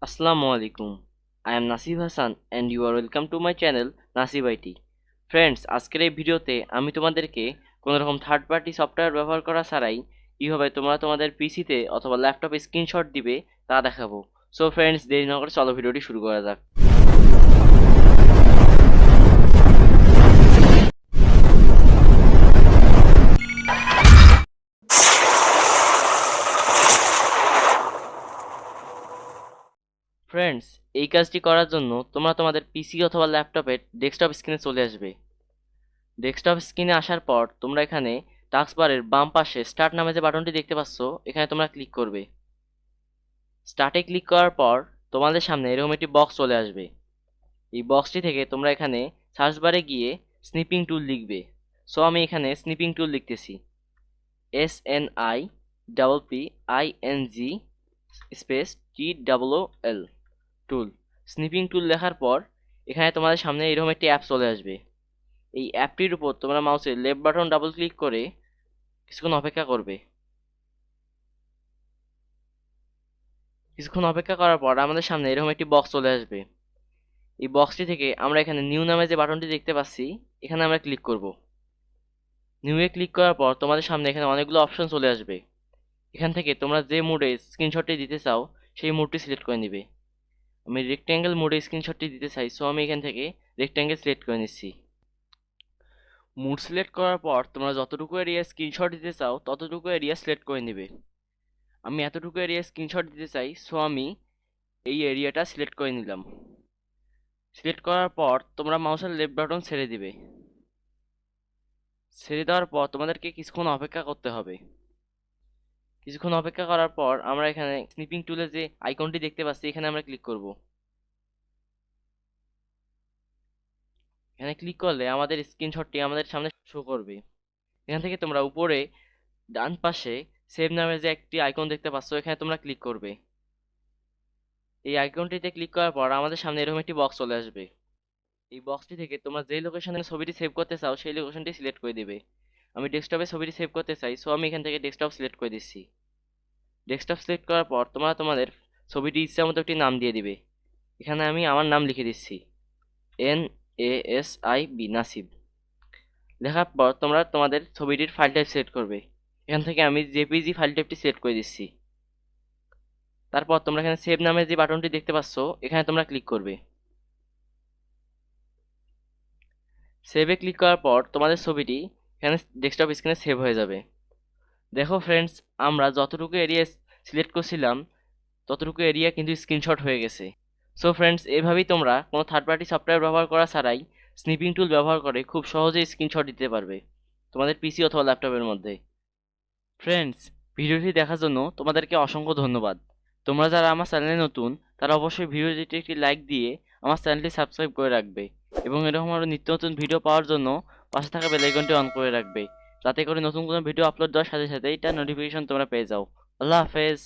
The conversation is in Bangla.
Assalamu alaikum. I am Nasib Hassan and you are welcome to my channel Nasib IT. Friends, আজকের এই ভিডিওতে আমি তোমাদেরকে কোনো রকম থার্ড পার্টি সফটওয়্যার ব্যবহার করা ছাড়াই কিভাবে তোমরা তোমাদের পিসিতে অথবা ল্যাপটপে স্ক্রিনশট দিবে তা দেখাবো। সো ফ্রেন্ডস, দেরি না করে চলো ভিডিওটি শুরু করা যাক। ফ্রেন্ডস, এই কাজটি করার জন্য তোমরা তোমাদের পিসি অথবা ল্যাপটপের ডেস্কটপ স্ক্রিনে চলে আসবে। ডেস্কটপ স্ক্রিনে আসার পর তোমরা এখানে টাস্কবারের বাম পাশে স্টার্ট নামে যে বাটনটি দেখতে পাচ্ছ, এখানে তোমরা ক্লিক করবে। স্টার্টে ক্লিক করার পর তোমাদের সামনে এরকম একটি বক্স চলে আসবে। এই বক্সটি থেকে তোমরা এখানে সার্চ বারে গিয়ে স্নিপিং টুল লিখবে। সো আমি এখানে স্নিপিং টুল লিখতেছি, SNIPPING স্পেস TOOL টুল। স্নিপিং টুল লেখার পর এখানে তোমাদের সামনে এরকম একটি অ্যাপ চলে আসবে। এই অ্যাপটির উপর তোমরা মাউসের লেফট বাটন ডাবল ক্লিক করে কিছুক্ষণ অপেক্ষা করবে। কিছুক্ষণ অপেক্ষা করার পর আমাদের সামনে এরকম একটি বক্স চলে আসবে। এই বক্সটি থেকে আমরা এখানে নিউ নামে যে বাটনটি দেখতে পাচ্ছি, এখানে আমরা ক্লিক করব। নিউয়ে ক্লিক করার পর তোমাদের সামনে এখানে অনেকগুলো অপশন চলে আসবে। এখান থেকে তোমরা যে মোডে স্ক্রিনশটটি দিতে চাও সেই মোডটি সিলেক্ট করে নিবে। আমি রেক্ট্যাঙ্গেল মোডে স্ক্রিনশটটি দিতে চাই, সো আমি এখান থেকে রেক্ট্যাঙ্গেল সিলেক্ট করে নিচ্ছি। মোড সিলেক্ট করার পর তোমরা যতটুকু এরিয়া স্ক্রিনশট দিতে চাও ততটুকু এরিয়া সিলেক্ট করে নিবে। আমি এতটুকু এরিয়া স্ক্রিনশট দিতে চাই, সো আমি এই এরিয়াটা সিলেক্ট করে নিলাম। সিলেক্ট করার পর তোমরা মাউসের লেফট বাটন ছেড়ে দিবে। ছেড়ে দেওয়ার পর তোমাদেরকে কিছুক্ষণ অপেক্ষা করতে হবে। কিছুক্ষণ অপেক্ষা করার পর আমরা এখানে স্নিপিং টুলে যে আইকনটি দেখতে পাচ্ছি, এখানে আমরা ক্লিক করব। এখানে ক্লিক করলে আমাদের স্ক্রিনশটটি আমাদের সামনে শো করবে। এখান থেকে তোমরা উপরে ডান পাশে সেভ নামে যে একটি আইকন দেখতে পাচ্ছ, এখানে তোমরা ক্লিক করবে। এই আইকনটিতে ক্লিক করার পর আমাদের সামনে এরকম একটি বক্স চলে আসবে। এই বক্সটি থেকে তোমরা যে লোকেশনে ছবিটি সেভ করতে চাও সেই লোকেশনটি সিলেক্ট করে দিবে। আমি ডেস্কটপে ছবিটি সেভ করতে চাই, সো আমি এখান থেকে ডেস্কটপ সিলেক্ট করে দিচ্ছি। ডেস্কটপ সিলেক্ট করার পর তোমরা তোমাদের ছবিটি ইচ্ছা মতো একটি নাম দিয়ে দিবে। এখানে আমি আমার নাম লিখে দিচ্ছি, NASIB নাসিব। লেখার পর তোমরা তোমাদের ছবিটির ফাইল টাইপ সিলেক্ট করবে। এখান থেকে আমি জেপিজি ফাইল টাইপটি সিলেক্ট করে দিচ্ছি। তারপর তোমরা এখানে সেভ নামে যে বাটনটি দেখতে পাচ্ছ, এখানে তোমরা ক্লিক করবে। সেভে ক্লিক করার পর তোমাদের ছবিটি এখানে ডেস্কটপ স্ক্রিনে সেভ হয়ে যাবে। দেখো ফ্রেন্ডস, আমরা যতটুকু এরিয়া সিলেক্ট করছিলাম ততটুকু এরিয়া কিন্তু স্ক্রিনশট হয়ে গেছে। সো ফ্রেন্ডস, এভাবেই তোমরা কোনো থার্ড পার্টি সফটওয়্যার ব্যবহার করা ছাড়াই স্নিপিং টুল ব্যবহার করে খুব সহজেই স্ক্রিনশট দিতে পারবে তোমাদের পিসি অথবা ল্যাপটপের মধ্যে। ফ্রেন্ডস, ভিডিওটি দেখার জন্য তোমাদেরকে অসংখ্য ধন্যবাদ। তোমরা যারা আমার চ্যানেলে নতুন তারা অবশ্যই ভিডিওটিতে একটি লাইক দিয়ে আমার চ্যানেলটি সাবস্ক্রাইব করে রাখবে এবং এরকম আরও নিত্য নতুন ভিডিও পাওয়ার জন্য পাশে থাকা বেল আইকনটি অন করে রাখবে, যাতে করে নতুন কোনো ভিডিও আপলোড দেওয়ার সাথে সাথে এটা নোটিফিকেশন তোমরা পেয়ে যাও। আল্লাহ হাফেজ।